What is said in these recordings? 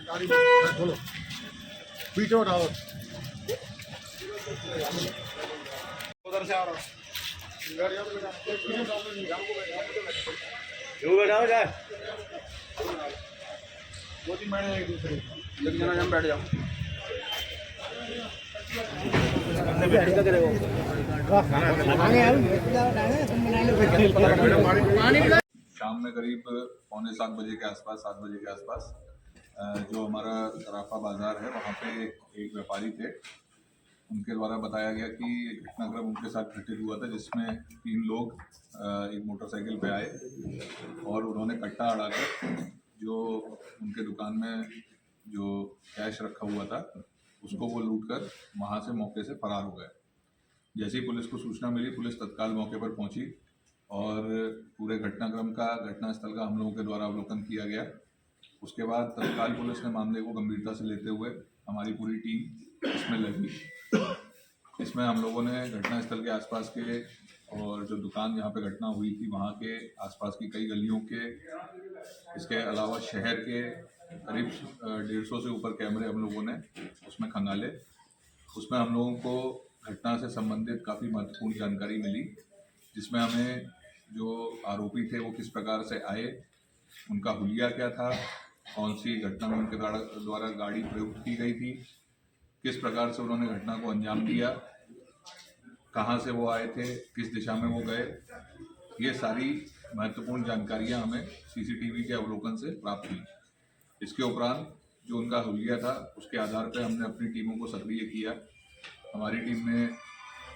गाड़ी खोलो, पीछे उठाओ। उधर से आ रहा हूँ। क्यों बैठा हो जाए? दो तीन महीने एक दूसरे लेकिन जना जम बैठ जाओ। शाम में करीब 6:45 बजे के आसपास, 7 बजे के आसपास जो हमारा सराफा बाज़ार है वहाँ पे एक व्यापारी थे, उनके द्वारा बताया गया कि घटनाक्रम उनके साथ घटित हुआ था, जिसमें 3 लोग एक मोटरसाइकिल पे आए और उन्होंने कट्टा अड़ाकर जो उनके दुकान में जो कैश रखा हुआ था उसको वो लूटकर वहाँ से मौके से फरार हो गए। जैसे ही पुलिस को सूचना मिली, पुलिस तत्काल मौके पर पहुंची और पूरे घटनाक्रम का, घटनास्थल का हम लोगों के द्वारा अवलोकन किया गया। उसके बाद तत्काल पुलिस ने मामले को गंभीरता से लेते हुए हमारी पूरी टीम इसमें लगी। इसमें हम लोगों ने घटनास्थल के आसपास के और जो दुकान जहाँ पे घटना हुई थी वहाँ के आसपास की कई गलियों के, इसके अलावा शहर के करीब 150 से ऊपर कैमरे हम लोगों ने उसमें खंगाले। उसमें हम लोगों को घटना से संबंधित काफ़ी महत्वपूर्ण जानकारी मिली, जिसमें हमें जो आरोपी थे वो किस प्रकार से आए, उनका हुलिया क्या था, कौन सी घटना में उनके द्वारा गाड़ी प्रयुक्त की गई थी, किस प्रकार से उन्होंने घटना को अंजाम दिया, कहाँ से वो आए थे, किस दिशा में वो गए, ये सारी महत्वपूर्ण जानकारियाँ हमें सीसीटीवी के अवलोकन से प्राप्त हुई। इसके उपरांत जो उनका हुलिया था उसके आधार पर हमने अपनी टीमों को सक्रिय किया। हमारी टीम ने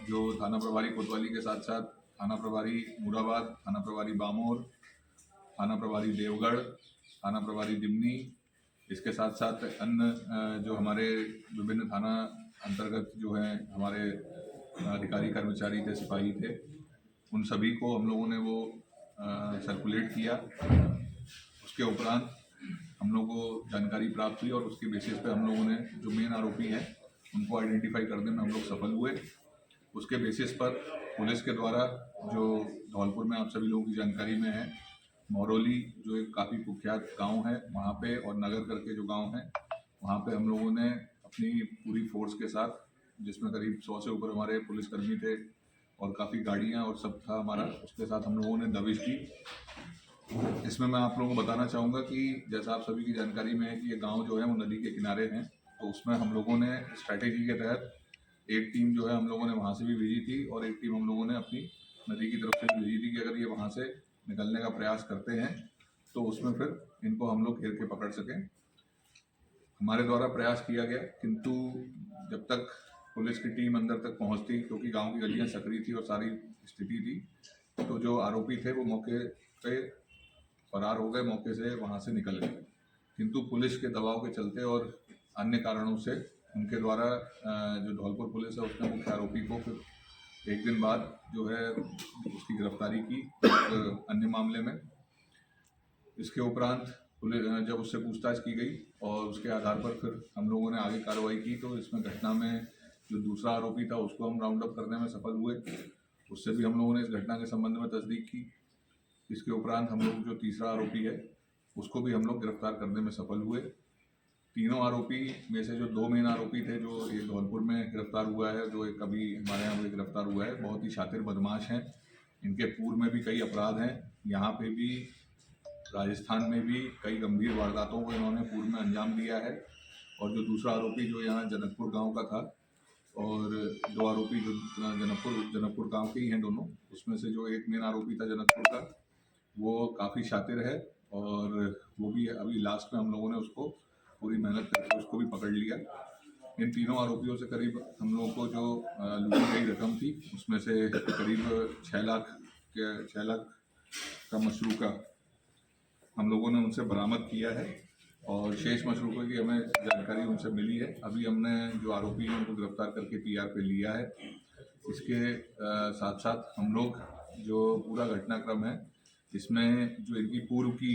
जो थाना प्रभारी कोतवाली के साथ साथ थाना प्रभारी मुराबाद, थाना प्रभारी बामोर, थाना प्रभारी देवगढ़, थाना प्रभारी दिमनी, इसके साथ साथ अन्य जो हमारे विभिन्न थाना अंतर्गत जो हैं हमारे अधिकारी कर्मचारी थे, सिपाही थे, उन सभी को हम लोगों ने वो सर्कुलेट किया। उसके उपरांत हम लोगों को जानकारी प्राप्त हुई और उसके बेसिस पे हम लोगों ने जो मेन आरोपी हैं उनको आइडेंटिफाई करने में हम लोग सफल हुए। उसके बेसिस पर पुलिस के द्वारा जो धौलपुर में आप सभी लोगों की जानकारी में है, मौरोली जो एक काफ़ी कुख्यात गांव है वहाँ पे, और नगर करके जो गांव है वहाँ पे हम लोगों ने अपनी पूरी फोर्स के साथ, जिसमें करीब 100 से ऊपर हमारे पुलिसकर्मी थे और काफ़ी गाड़ियाँ और सब था हमारा, उसके साथ हम लोगों ने दबिश की। इसमें मैं आप लोगों को बताना चाहूँगा कि जैसा आप सभी की जानकारी में है कि ये गांव जो है वो नदी के किनारे हैं, तो उसमें हम लोगों ने स्ट्रैटेजी के तहत एक टीम जो है हम लोगों ने वहाँ से भी भेजी थी और एक टीम हम लोगों ने अपनी नदी की तरफ से भी भेजी थी कि अगर ये वहाँ से निकलने का प्रयास करते हैं तो उसमें फिर इनको हम लोग घेर के पकड़ सकें। हमारे द्वारा प्रयास किया गया, किंतु जब तक पुलिस की टीम अंदर तक पहुँचती, क्योंकि गाँव की गलियाँ सक्रिय थी और सारी स्थिति थी, तो जो आरोपी थे वो मौके पे फरार हो गए, मौके से वहाँ से निकल गए। किंतु पुलिस के दबाव के चलते और अन्य कारणों से उनके द्वारा जो धौलपुर पुलिस है उसने मुख्य आरोपी को फिर एक दिन बाद जो है उसकी गिरफ्तारी की अन्य मामले में। इसके उपरांत पुलिस जब उससे पूछताछ की गई और उसके आधार पर फिर हम लोगों ने आगे कार्रवाई की, तो इसमें घटना में जो दूसरा आरोपी था उसको हम राउंड अप करने में सफल हुए। उससे भी हम लोगों ने इस घटना के संबंध में तस्दीक की। इसके उपरांत हम लोग जो तीसरा आरोपी है उसको भी हम लोग गिरफ्तार करने में सफल हुए। तीनों आरोपी में से जो 2 मेन आरोपी थे, जो ये धौलपुर में गिरफ्तार हुआ है, जो एक अभी हमारे यहाँ भी गिरफ्तार हुआ है, बहुत ही शातिर बदमाश हैं। इनके पूर्व में भी कई अपराध हैं, यहाँ पे भी राजस्थान में भी कई गंभीर वारदातों को इन्होंने पूर्व में अंजाम दिया है। और जो दूसरा आरोपी जो यहाँ जनकपुर गाँव का था, और 2 आरोपी जो जनकपुर गाँव के ही हैं दोनों, उसमें से जो एक मेन आरोपी था जनकपुर का, वो काफ़ी शातिर है और वो भी अभी लास्ट में हम लोगों ने उसको पूरी मेहनत करके उसको भी पकड़ लिया। इन तीनों आरोपियों से करीब हम लोगों को जो लूटी गई रकम थी उसमें से करीब 6 लाख का मशरूका हम लोगों ने उनसे बरामद किया है और शेष मशरूकों की हमें जानकारी उनसे मिली है। अभी हमने जो आरोपी हैं उनको गिरफ्तार करके PR पे लिया है। इसके साथ साथ हम लोग जो पूरा घटनाक्रम है इसमें जो इनकी पूर्व की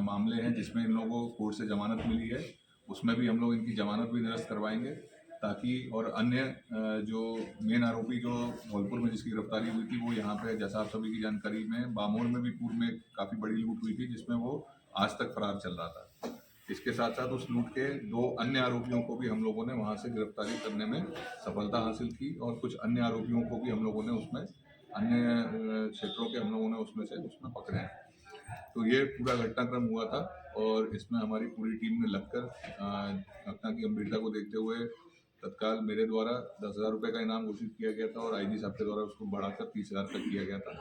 मामले हैं जिसमें इन लोगों को कोर्ट से जमानत मिली है, उसमें भी हम लोग इनकी जमानत भी निरस्त करवाएंगे, ताकि और अन्य जो मेन आरोपी जो धौलपुर में जिसकी गिरफ्तारी हुई थी वो यहाँ पे, जैसा आप सभी की जानकारी में, बामोर में भी पूर्व में काफ़ी बड़ी लूट हुई थी जिसमें वो आज तक फरार चल रहा था। इसके साथ साथ उस लूट के 2 अन्य आरोपियों को भी हम लोगों ने वहाँ से गिरफ्तारी करने में सफलता हासिल की और कुछ अन्य आरोपियों को भी हम लोगों ने उसमें अन्य क्षेत्रों के हम लोगों ने उसमें पकड़े हैं। तो ये पूरा घटनाक्रम हुआ था और इसमें हमारी पूरी टीम ने लगकर घटना की गंभीरता को देखते हुए तत्काल मेरे द्वारा 10,000 रुपये का इनाम घोषित किया गया था और आईजी साहब के द्वारा उसको बढ़ाकर 30,000 तक किया गया था।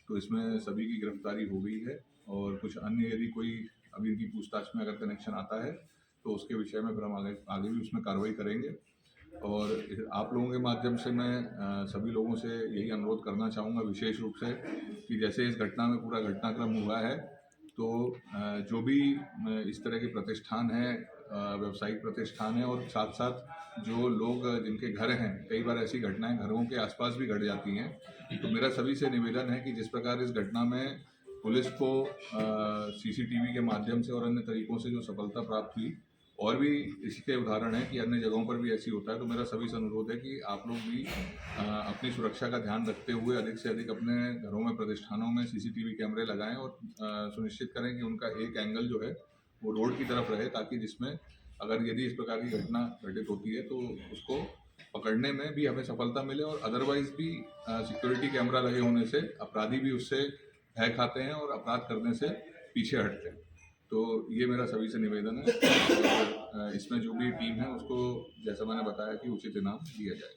तो इसमें सभी की गिरफ्तारी हो गई है और कुछ अन्य यदि कोई अभी इनकी पूछताछ में अगर कनेक्शन आता है तो उसके विषय में फिर हम आगे भी उसमें कार्रवाई करेंगे। और आप लोगों के माध्यम से मैं सभी लोगों से यही अनुरोध करना चाहूँगा विशेष रूप से कि जैसे इस घटना में पूरा घटनाक्रम हुआ है तो जो भी इस तरह के प्रतिष्ठान हैं, व्यावसायिक प्रतिष्ठान हैं और साथ साथ जो लोग जिनके घर हैं, कई बार ऐसी घटनाएं घरों के आसपास भी घट जाती हैं। तो मेरा सभी से निवेदन है कि जिस प्रकार इस घटना में पुलिस को सीसीटीवी के माध्यम से और अन्य तरीकों से जो सफलता प्राप्त हुई और भी इसके उदाहरण हैं कि अन्य जगहों पर भी ऐसी होता है। तो मेरा सभी से अनुरोध है कि आप लोग भी अपनी सुरक्षा का ध्यान रखते हुए अधिक से अधिक अपने घरों में, प्रतिष्ठानों में सीसीटीवी कैमरे लगाएं और सुनिश्चित करें कि उनका एक एंगल जो है वो रोड की तरफ रहे, ताकि जिसमें अगर यदि इस प्रकार की घटना घटित होती है तो उसको पकड़ने में भी हमें सफलता मिले और अदरवाइज भी सिक्योरिटी कैमरा लगे होने से अपराधी भी उससे भय खाते हैं और अपराध करने से पीछे हटते हैं। तो ये मेरा सभी से निवेदन है और इसमें जो भी टीम है उसको जैसा मैंने बताया कि उचित इनाम दिया जाए।